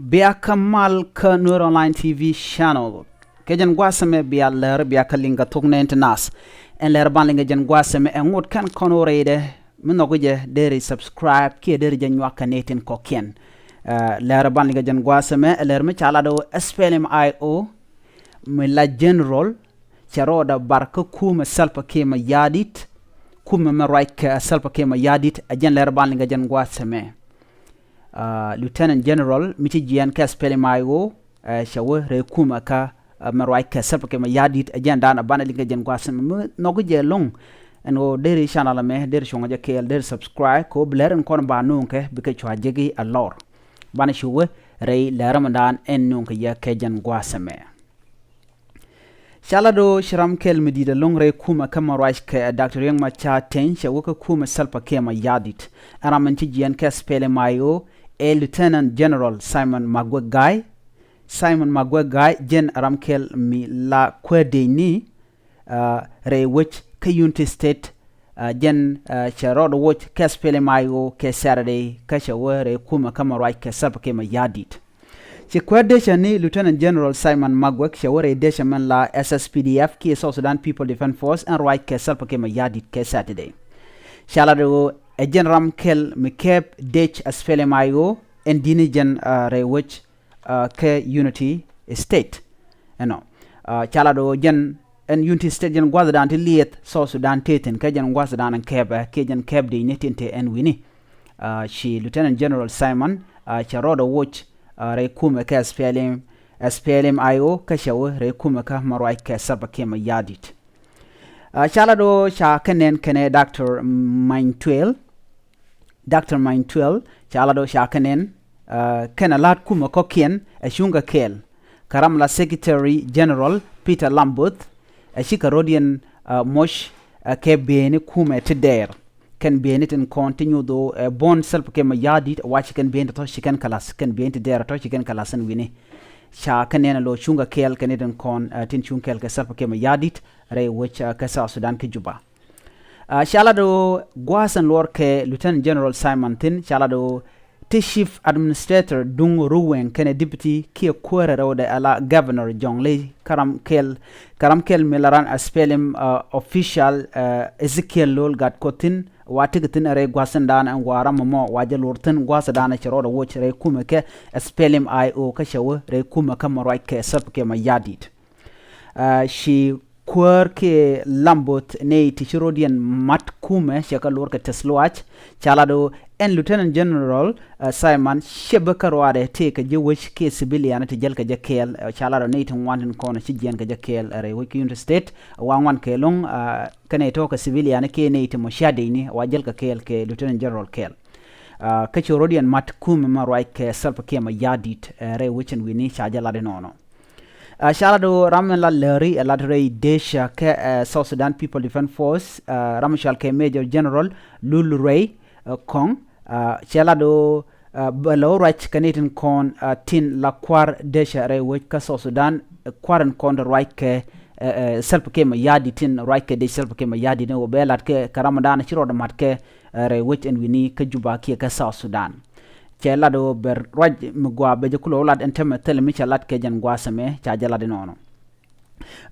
Bia Kamal ka Nuer Online TV channel. Kejan gwasame bia ler bia kalinga tukne nas. En ler banlinga jan gwasame en ngot kan konorede minoguje deri subscribe ki deri jan waka netin kokien. Ler banlinga jan gwasame ler mi chala do SPLM IO mi la general charoda barka kuma salpa kema yadit kuma maraika salpa kema yadit ajan ler banlinga jan gwasame. Lieutenant General miti jiɛɛn ka SPLM IO shawe re kuma ka maraika salpa kema yadit ajan dana bana linga jan gwasame nogu je long eno deri channel me deri shonga je kel deri subscribe ko bler en kon ba nunke bike chwa jegi alor bana shuwe re leramandan en nunke ya ke jan gwasame. Shalado shiram kel medida longre kuma kama ke Dr. Yang Macha ten shawuka kuma salpa kema yadit aramanti jiɛɛn ka SPLM IO Lieutenant General Simon Maguek jen aramkel mi la kwedeni re which ka Unity State jen charod which ka SPLM IO ke Saturday ka shawere kuma kama ke salpa kema yadit. Ci kwedesha ni Lieutenant General Simon Maguek shawere desha man la SSPDF ki South Sudan People Defense Force and right ke salpa kema yadit ke Saturday. Shalado a general kel mikep dech SPLM IO and dinigen re which ke Unity State chalado gen en Unity State gen gwazadan ti liet South Sudan teten ke gen gwazadan en ke gen keb de netinte en wini she Lieutenant General Simon charoda watch re kuma ke SPLM IO ka shawo re kuma ka marwai ke sarba kema yadit chalado cha kenen Dr. Mindwell chalado shakanen kenalat kuma kokien shunga kel karam la Secretary General Peter Lambert shikarodian mosh ke bene kuma teder ken bene ten continue do bon self ke mayadit watch ken bene to shiken kalas ken bene teder to shiken kalasan wini shakanen lo shunga kel keneden kon tin shunkel ke self ke mayadit re which ka South Sudan ke Juba. Shalado gwasan lor ke Lieutenant General Simon Tin shalado ti Chief Administrator Dung Ruwen kene Deputy ki kwere rawde ala Governor Jonglei karam kel milaran SPLM official Ezekiel Lol gat kotin watigatin are gwasan dana an wara mo wajal urtin gwasa dana chiroda woch re kuma ke SPLM IO ka shawe re kuma kamarai ke sap ke mayadit she kwar ke lambot ne tishirodian mat kume shaka lor ke tesloach chalado en Lieutenant General Simon shebakarwade te ka jewish ke civilian te jel ka jakel chalado ne tin wantin kono jiɛɛn ka jakel re wiki Unity State wan ke long kane to ka civilian ke ne te mo shade ni wajel ka kel ke Lieutenant General kel ka chirodian mat kume marwai ke salpa ke ma yadit re wichin wini chajalade nono. Shalado Ramela Lääri Lääri Desha ke South Sudan People Defense Force Ramashal ke Major General Lul Ray Kong Shalado Balorach Canadian Con Tin La Kwar Desha Ray which ka South Sudan Kwaran Con right ke self ke mayadi tin right ke de self ke mayadi ne obelat ke Karamadana chiroda mat ke Ray which and wini ke Juba ke ka South Sudan. Chelado ber raj mgwa beje kulo lad enteme telemi chalat ke jan gwasame cha jalade nono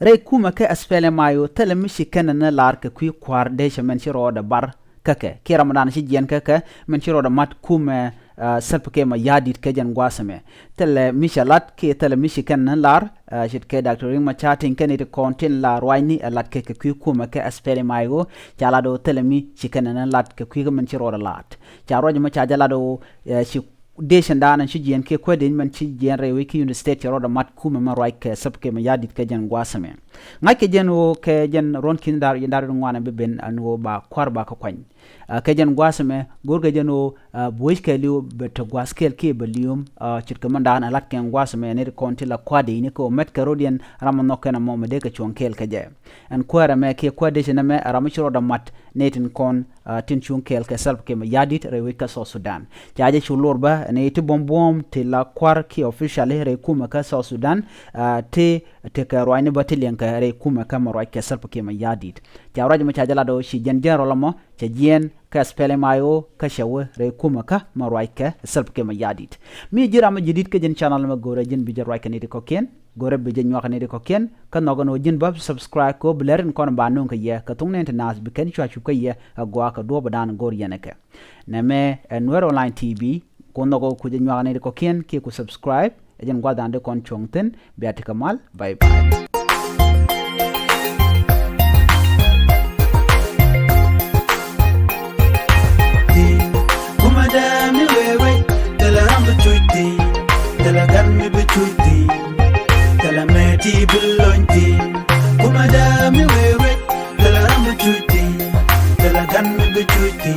re kuma ke SPLM IO telemi shikena na lar ke kui kwar de shemen shiroda bar kake ki ramadan shi jiɛɛn kake men shiroda mat kuma selp ke ma yadit ke jan gwasame tele michalat ke tele michiken lar shit ke Dr. Yang Macha tin ke ne kontin la roini lat ke kui kuma ke SPLM IO chalado tele mi shiken lat ke kui men shiroda lat charoje ma cha jalado shi deshan dana shi jiɛɛn ke kwedin men shi jiɛɛn re wiki Unity State shiroda mat kuma ma ke sap ke ma yadit ke jan gwasame ngake jen o ke jen ronkin dar yandar ngwana be ben anwo ba kwar ba ka kwany ke jen gwasame gorga jeno boys ke liu bet gwaskel ke belium chit kamanda na lat ken gwasame ne konti la kwade ni ko met karodian ramano kana mo me de ka chonkel ke je en kwara me ke kwade jena me ramachro da mat netin kon tin chonkel ke salp ke me yadit re wika South Sudan jaje chulor ba ne ti bombom te la kwar ki official re kuma ka South Sudan te ka roine batilian ka re kuma ka maro ke salp ke me yadit jawraje me chajala do shi jen general mo che yen ka SPLM IO ka shawe re kuma ka marwai ka selp ke mayadit mi jira ma jidit ke jen channel ma gore jen bi jarwai ka ni ko ken gore bi jen nyaka ni ko ken ka nogono jen bab subscribe ko blerin kon ba non ka ye ka tungne internet bi ken chwa chu ka ye agwa ka do badan gor yeneke na me Nuer Online TV ko nogo ku jen nyaka ni ko ken ke ku subscribe jen gwa dande kon chongten bi atikamal bye bye. Madame wewe tala rambu chuti tala ganmi bichuti tala meti bulonti kumadame wewe tala rambu chuti tala ganmi bichuti